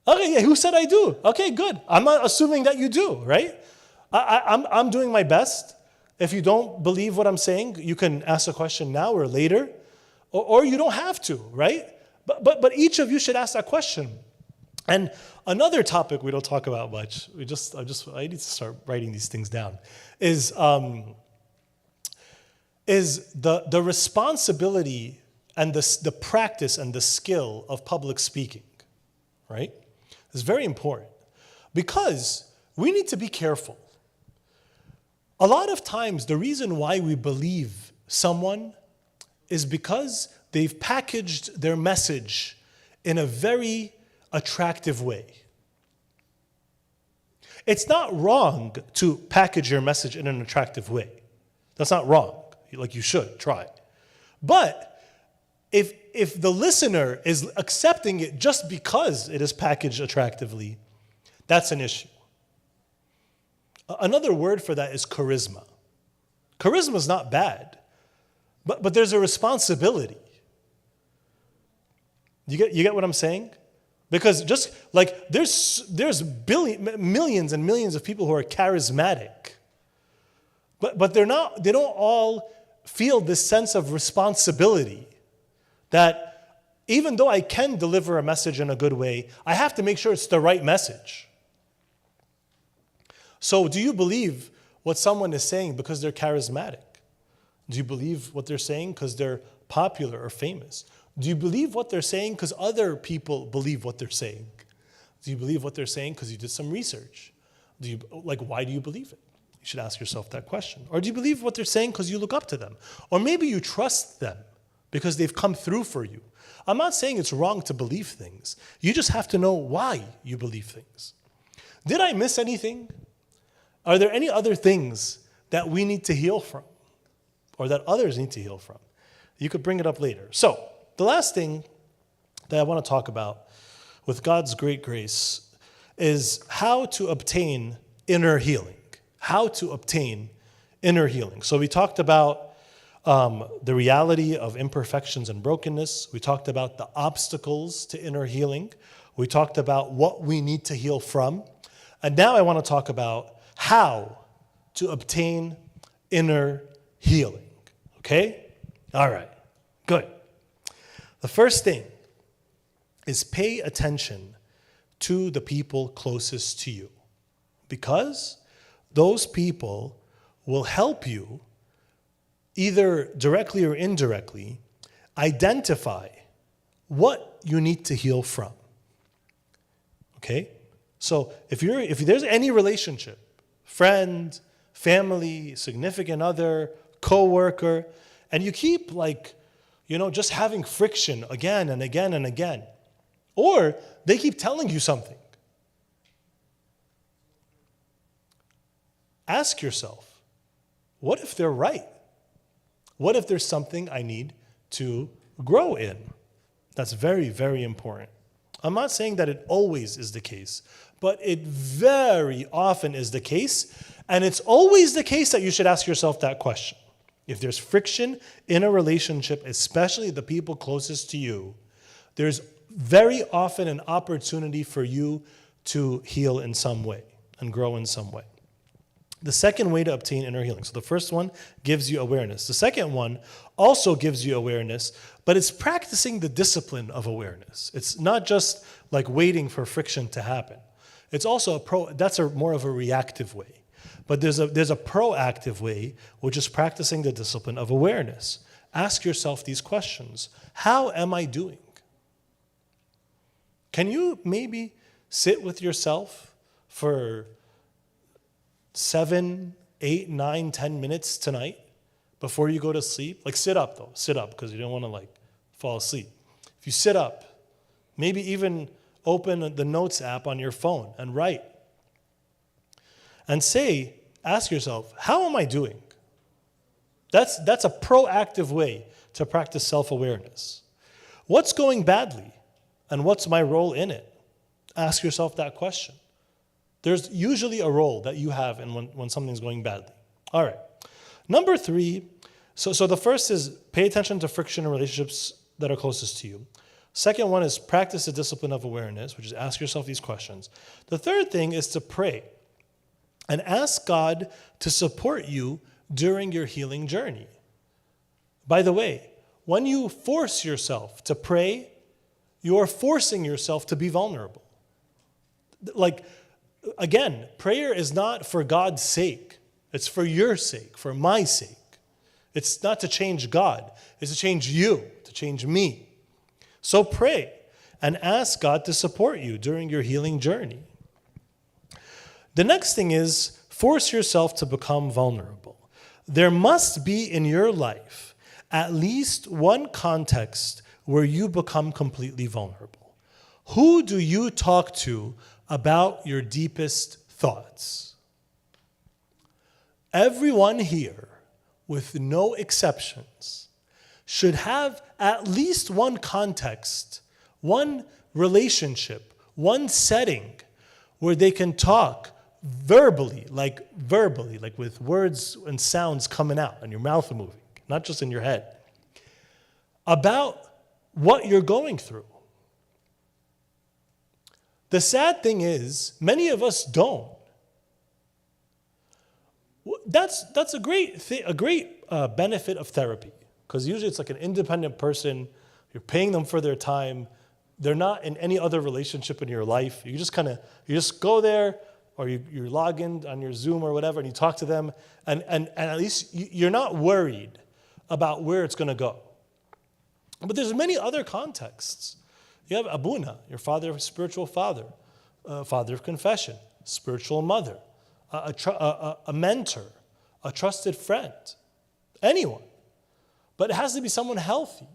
Okay, yeah, who said I do? Okay, good. I'm not assuming that you do, right? I'm doing my best. If you don't believe what I'm saying, you can ask a question now or later, or you don't have to, right? But each of you should ask that question. And another topic we don't talk about much, I need to start writing these things down, is the responsibility and the practice and the skill of public speaking, right? It's very important because we need to be careful. A lot of times, the reason why we believe someone is because they've packaged their message in a very attractive way. It's not wrong to package your message in an attractive way. That's not wrong. Like, you should try. But if the listener is accepting it just because it is packaged attractively, that's an issue. Another word for that is charisma. Charisma is not bad, but there's a responsibility. You get what I'm saying? Because just like there's millions and millions of people who are charismatic, but they don't all feel this sense of responsibility that even though I can deliver a message in a good way, I have to make sure it's the right message. So do you believe what someone is saying because they're charismatic? Do you believe what they're saying because they're popular or famous? Do you believe what they're saying because other people believe what they're saying? Do you believe what they're saying because you did some research? Why do you believe it? You should ask yourself that question. Or do you believe what they're saying because you look up to them? Or maybe you trust them because they've come through for you. I'm not saying it's wrong to believe things. You just have to know why you believe things. Did I miss anything? Are there any other things that we need to heal from or that others need to heal from? You could bring it up later. So the last thing that I want to talk about with God's great grace is how to obtain inner healing. How to obtain inner healing. So we talked about the reality of imperfections and brokenness. We talked about the obstacles to inner healing. We talked about what we need to heal from. And now I want to talk about how to obtain inner healing. Okay? All right. Good. The first thing is pay attention to the people closest to you, because those people will help you, either directly or indirectly, identify what you need to heal from. Okay? So if there's any relationship friend, family, significant other, co-worker, and you keep just having friction again and again and again. Or they keep telling you something. Ask yourself, what if they're right? What if there's something I need to grow in? That's very, very important. I'm not saying that it always is the case, but it very often is the case, and it's always the case that you should ask yourself that question. If there's friction in a relationship, especially the people closest to you, there's very often an opportunity for you to heal in some way and grow in some way. The second way to obtain inner healing. So the first one gives you awareness. The second one also gives you awareness, but it's practicing the discipline of awareness. It's not just like waiting for friction to happen. It's also more of a reactive way. But there's a proactive way, which is practicing the discipline of awareness. Ask yourself these questions. How am I doing? Can you maybe sit with yourself for 7, 8, 9, 10 minutes tonight before you go to sleep? Like sit up though, sit up because you don't want to fall asleep. If you sit up, maybe even open the notes app on your phone and write. And ask yourself, how am I doing? That's a proactive way to practice self-awareness. What's going badly and what's my role in it? Ask yourself that question. There's usually a role that you have in when something's going badly. All right. Number 3, so the first is pay attention to friction in relationships that are closest to you. Second one is practice the discipline of awareness, which is ask yourself these questions. The third thing is to pray and ask God to support you during your healing journey. By the way, when you force yourself to pray, you are forcing yourself to be vulnerable. Again, prayer is not for God's sake. It's for your sake, for my sake. It's not to change God. It's to change you, to change me. So pray and ask God to support you during your healing journey. The next thing is force yourself to become vulnerable. There must be in your life at least one context where you become completely vulnerable. Who do you talk to about your deepest thoughts? Everyone here, with no exceptions, should have at least one context, one relationship, one setting where they can talk verbally, like with words and sounds coming out and your mouth moving, not just in your head, about what you're going through. The sad thing is, many of us don't. That's a great benefit of therapy, because usually it's like an independent person. You're paying them for their time. They're not in any other relationship in your life. You just go there, or you log in on your Zoom or whatever, and you talk to them, and at least you're not worried about where it's going to go. But there's many other contexts. You have Abuna, your father, spiritual father, father of confession, spiritual mother, a mentor, a trusted friend, anyone. But it has to be someone healthy.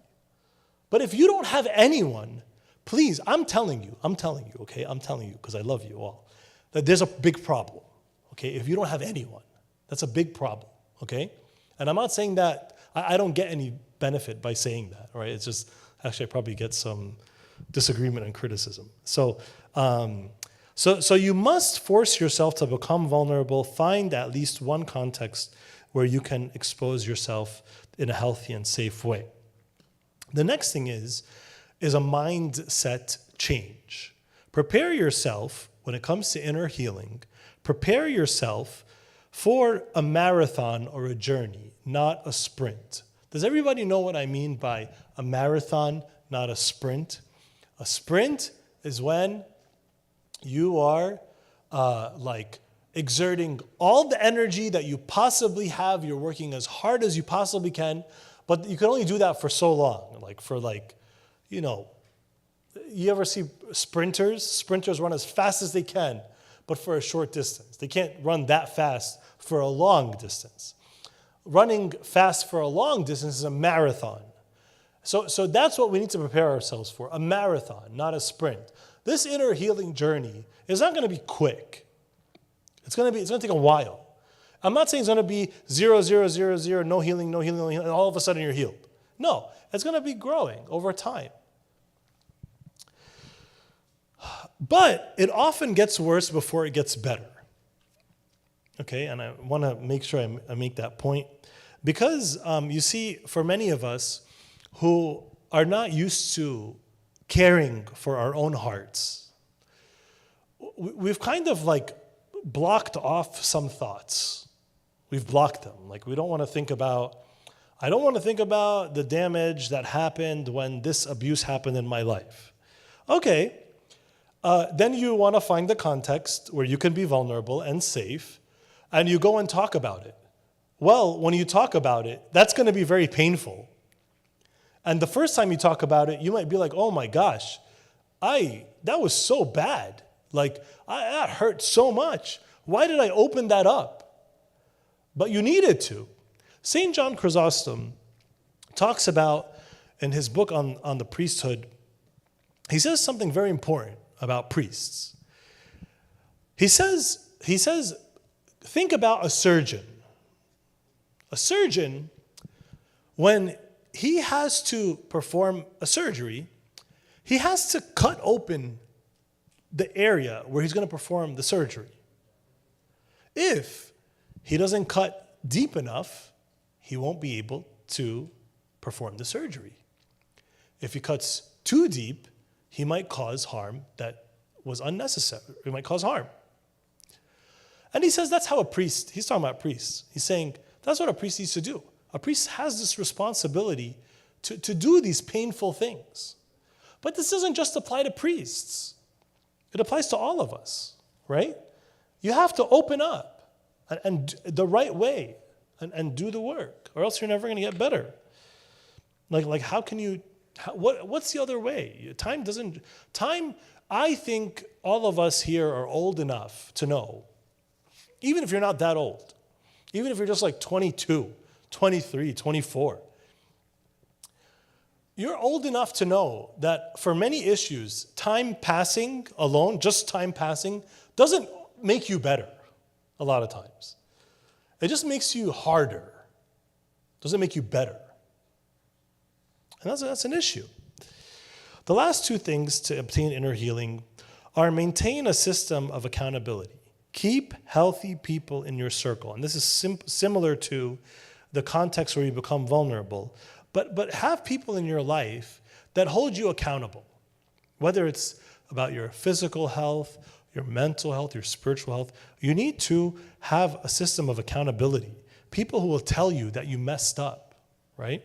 But if you don't have anyone, please, I'm telling you, okay? I'm telling you because I love you all, that there's a big problem, okay? If you don't have anyone, that's a big problem, okay? And I'm not saying that, I don't get any benefit by saying that, right? It's just, actually I probably get some disagreement and criticism. So you must force yourself to become vulnerable, find at least one context where you can expose yourself in a healthy and safe way. The next thing is a mindset change. Prepare yourself, when it comes to inner healing, prepare yourself for a marathon or a journey, not a sprint. Does everybody know what I mean by a marathon, not a sprint? A sprint is when you are exerting all the energy that you possibly have. You're working as hard as you possibly can, but you can only do that for so long. You ever see sprinters? Sprinters run as fast as they can, but for a short distance. They can't run that fast for a long distance. Running fast for a long distance is a marathon. So that's what we need to prepare ourselves for, a marathon, not a sprint. This inner healing journey is not going to be quick. It's going to take a while. I'm not saying it's going to be 0, 0, 0, 0, no healing, no healing, no healing, and all of a sudden you're healed. No, it's going to be growing over time. But it often gets worse before it gets better. Okay, and I want to make sure I make that point. Because you see, for many of us who are not used to caring for our own hearts, we've kind of like blocked off some thoughts. We've blocked them. Like I don't want to think about the damage that happened when this abuse happened in my life. Okay, then you want to find the context where you can be vulnerable and safe, and you go and talk about it. Well, when you talk about it, that's going to be very painful. And the first time you talk about it, you might be like, oh my gosh, that was so bad. Like, that hurt so much. Why did I open that up? But you needed to. St. John Chrysostom talks about, in his book on the priesthood, he says something very important about priests. He says, think about a surgeon. A surgeon, when he has to perform a surgery, he has to cut open the area where he's going to perform the surgery. If he doesn't cut deep enough, he won't be able to perform the surgery. If he cuts too deep, he might cause harm that was unnecessary. He might cause harm. And he says that's how a priest, he's talking about priests. He's saying that's what a priest needs to do. A priest has this responsibility to do these painful things. But this doesn't just apply to priests. It applies to all of us, right? You have to open up and the right way and do the work, or else you're never going to get better. Like how can you, what's the other way? Time, I think all of us here are old enough to know, even if you're not that old, even if you're just like 22, 23, 24, you're old enough to know that for many issues, time passing alone, just time passing, doesn't make you better a lot of times. It just makes you harder. Doesn't make you better. And that's an issue. The last two things to obtain inner healing are maintain a system of accountability. Keep healthy people in your circle. And this is similar to the context where you become vulnerable. But have people in your life that hold you accountable, whether it's about your physical health, your mental health, your spiritual health. You need to have a system of accountability. People who will tell you that you messed up, right?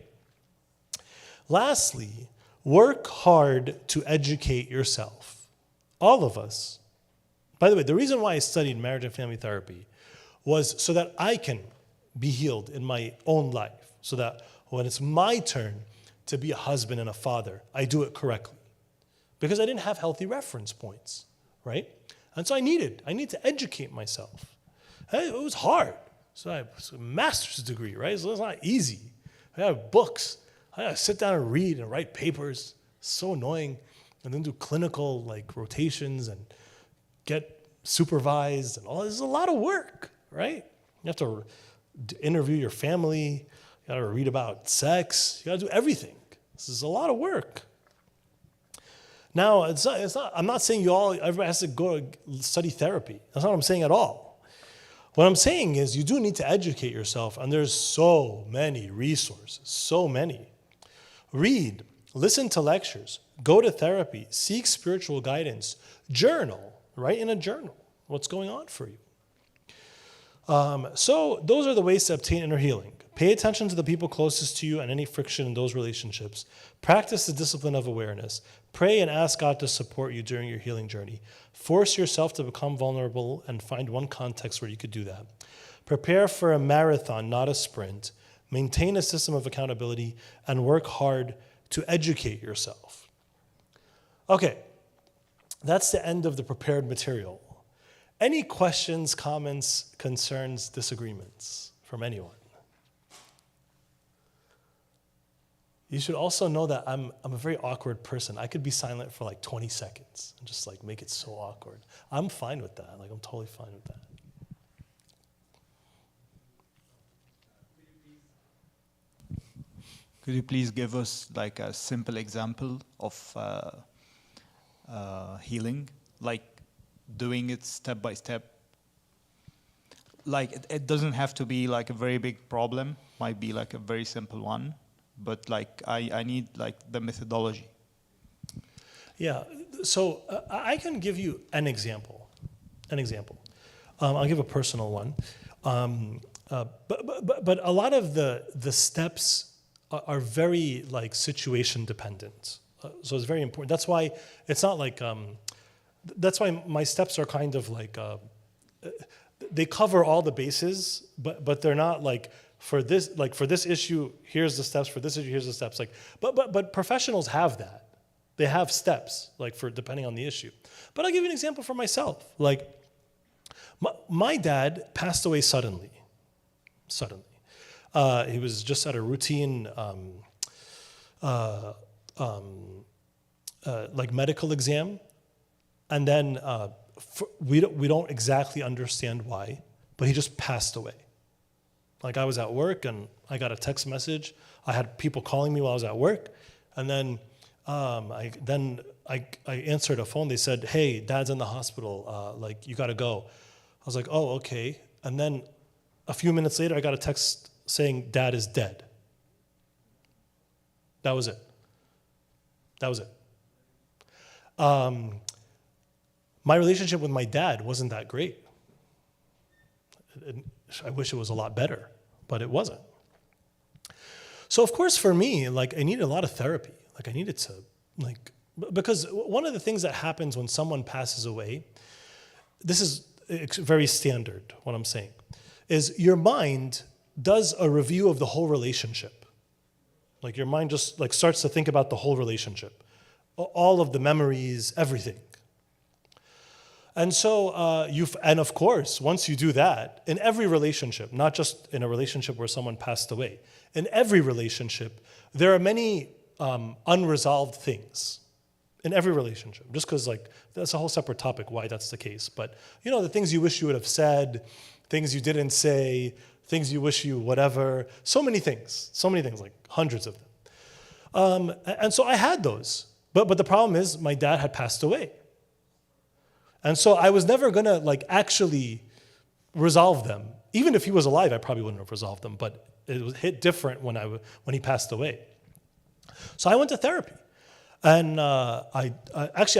Lastly, work hard to educate yourself. All of us. By the way, the reason why I studied marriage and family therapy was so that I can be healed in my own life, so that when it's my turn to be a husband and a father, I do it correctly. Because I didn't have healthy reference points, right? And so I need to educate myself. It was hard. So I have a master's degree, right? So it's not easy. I have books. I gotta sit down and read and write papers. It's so annoying. And then do clinical rotations and get supervised and all. This is a lot of work, right? You have to interview your family. You got to read about sex. You got to do everything. This is a lot of work. Now, it's not. I'm not saying everybody has to go study therapy. That's not what I'm saying at all. What I'm saying is you do need to educate yourself, and there's so many resources, so many. Read, listen to lectures, go to therapy, seek spiritual guidance, journal, write in a journal what's going on for you. So those are the ways to obtain inner healing. Pay attention to the people closest to you and any friction in those relationships. Practice the discipline of awareness. Pray and ask God to support you during your healing journey. Force yourself to become vulnerable and find one context where you could do that. Prepare for a marathon, not a sprint. Maintain a system of accountability and work hard to educate yourself. Okay, that's the end of the prepared material. Any questions, comments, concerns, disagreements from anyone? You should also know that I'm a very awkward person. I could be silent for like 20 seconds and just like make it so awkward. I'm fine with that. Like I'm totally fine with that. Could you please give us like a simple example of healing, like doing it step by step? Like it doesn't have to be like a very big problem, might be like a very simple one, but like I need like the methodology. Yeah, so I can give you an example. I'll give a personal one. But a lot of the steps are very like situation dependent. So it's very important. That's why it's not like, that's why my steps are kind of like, they cover all the bases, but they're not like for this issue, here's the steps, for this issue, here's the steps. Like, but professionals have that. They have steps, like for depending on the issue. But I'll give you an example for myself. Like, my dad passed away suddenly. He was just at a routine like medical exam, and then we don't exactly understand why, but he just passed away. Like I was at work and I got a text message. I had people calling me while I was at work, and then I answered a phone. They said, "Hey, Dad's in the hospital. Like you got to go." I was like, "Oh, okay." And then a few minutes later, I got a text saying, "Dad is dead." That was it. My relationship with my dad wasn't that great. I wish it was a lot better, but it wasn't. So of course for me, like I needed a lot of therapy. Like I needed to, like, because one of the things that happens when someone passes away, this is very standard, what I'm saying, is your mind does a review of the whole relationship. Like your mind just like starts to think about the whole relationship, all of the memories, everything. And so and of course, once you do that, in every relationship, not just in a relationship where someone passed away, in every relationship, there are many unresolved things in every relationship. Just because like that's a whole separate topic why that's the case. But you know, the things you wish you would have said, things you didn't say, things you wish you whatever, so many things, like hundreds of them. And so I had those. But the problem is my dad had passed away. And so I was never gonna like actually resolve them. Even if he was alive, I probably wouldn't have resolved them, but it was hit different when he passed away. So I went to therapy. And I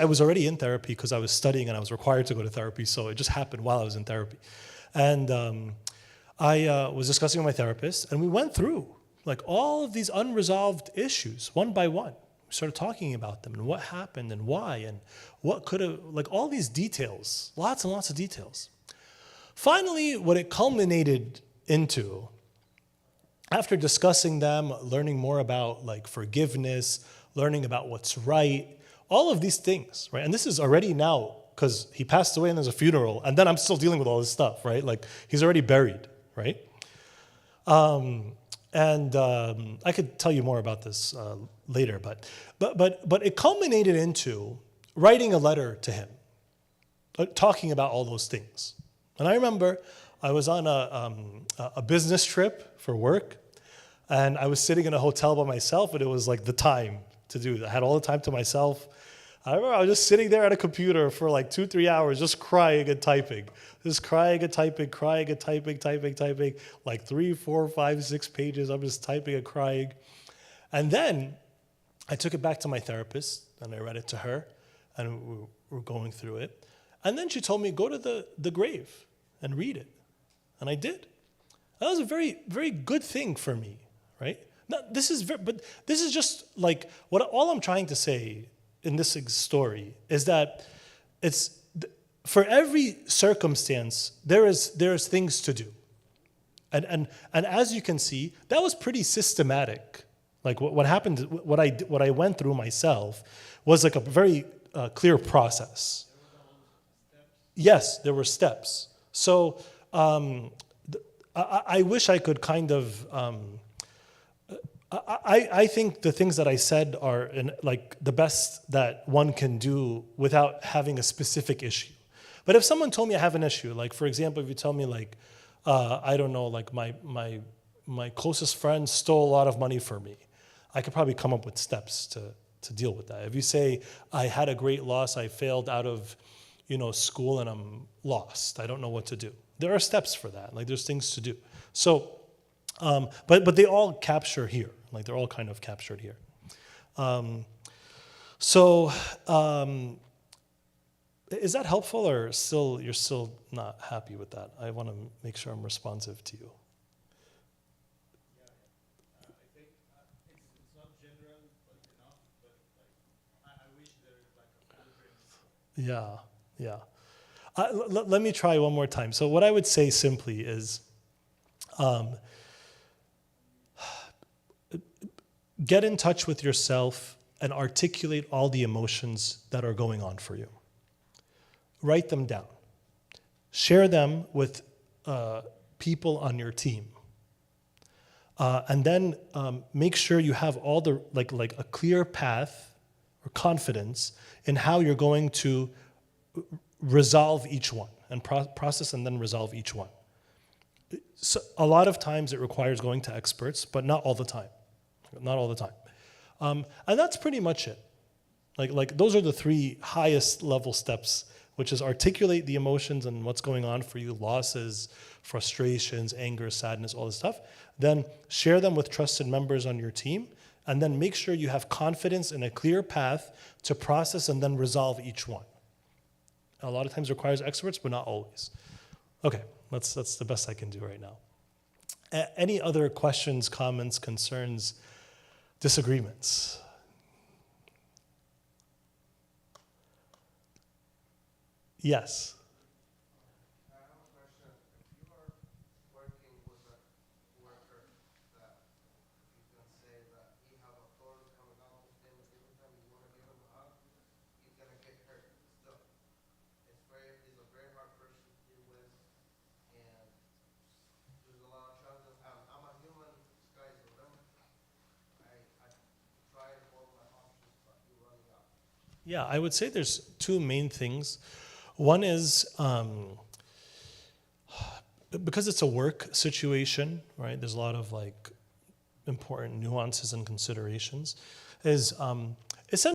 was already in therapy because I was studying and I was required to go to therapy, so it just happened while I was in therapy. And I was discussing with my therapist, and we went through like all of these unresolved issues one by one. We started talking about them and what happened and why and what could have, like all these details, lots and lots of details. Finally, what it culminated into, after discussing them, learning more about like forgiveness, learning about what's right, all of these things, right? And this is already now, because he passed away and there's a funeral, and then I'm still dealing with all this stuff, right? Like he's already buried, right? I could tell you more about this later, but it culminated into writing a letter to him, talking about all those things. And I remember I was on a business trip for work, and I was sitting in a hotel by myself, and it was like the time to do that. I had all the time to myself. I remember I was just sitting there at a computer for like 2-3 hours, just crying and typing. Just crying and typing, like 3, 4, 5, 6 pages. I'm just typing and crying. And then I took it back to my therapist, and I read it to her, and we were going through it. And then she told me, go to the grave and read it. And I did. That was a very, very good thing for me, right? Now, this is just like, all I'm trying to say in this story is that for every circumstance, there's things to do. And as you can see, that was pretty systematic. Like what happened, what I went through myself was like a very clear process. Yes, there were steps. So I wish I could kind of. I think the things that I said are like the best that one can do without having a specific issue. But if someone told me I have an issue, like for example, if you tell me like, I don't know, like my closest friend stole a lot of money from me, I could probably come up with steps to deal with that. If you say I had a great loss, I failed out of, school and I'm lost, I don't know what to do. There are steps for that. Like there's things to do. So, but they all capture here. Like they're all kind of captured here. Is that helpful, or you're still not happy with that? I want to make sure I'm responsive to you. I think it's not general enough, but like I wish there is like a filtering. Yeah. Let me try one more time. So what I would say simply is, get in touch with yourself and articulate all the emotions that are going on for you. Write them down. Share them with people on your team. And then make sure you have all the like a clear path or confidence in how you're going to resolve each one and process and then resolve each one. So a lot of times it requires going to experts, but not all the time. Not all the time. And that's pretty much it. Like those are the 3 highest level steps, which is articulate the emotions and what's going on for you, losses, frustrations, anger, sadness, all this stuff. Then share them with trusted members on your team, and then make sure you have confidence in a clear path to process and then resolve each one. A lot of times it requires experts, but not always. Okay, that's the best I can do right now. Any other questions, comments, concerns, disagreements? Yes. I have a question. If you are working with a worker that you can say that he have a thorn coming out of him, and every time you want to give him a hug, he's gonna get hurt still. He's a very hard person to deal with, and there's a lot of challenges. I'm a human disguise or whatever. I tried all my options, but you're running out. Yeah, I would say there's 2 main things. One is because it's a work situation, right? There's a lot of like important nuances and considerations. Is essentially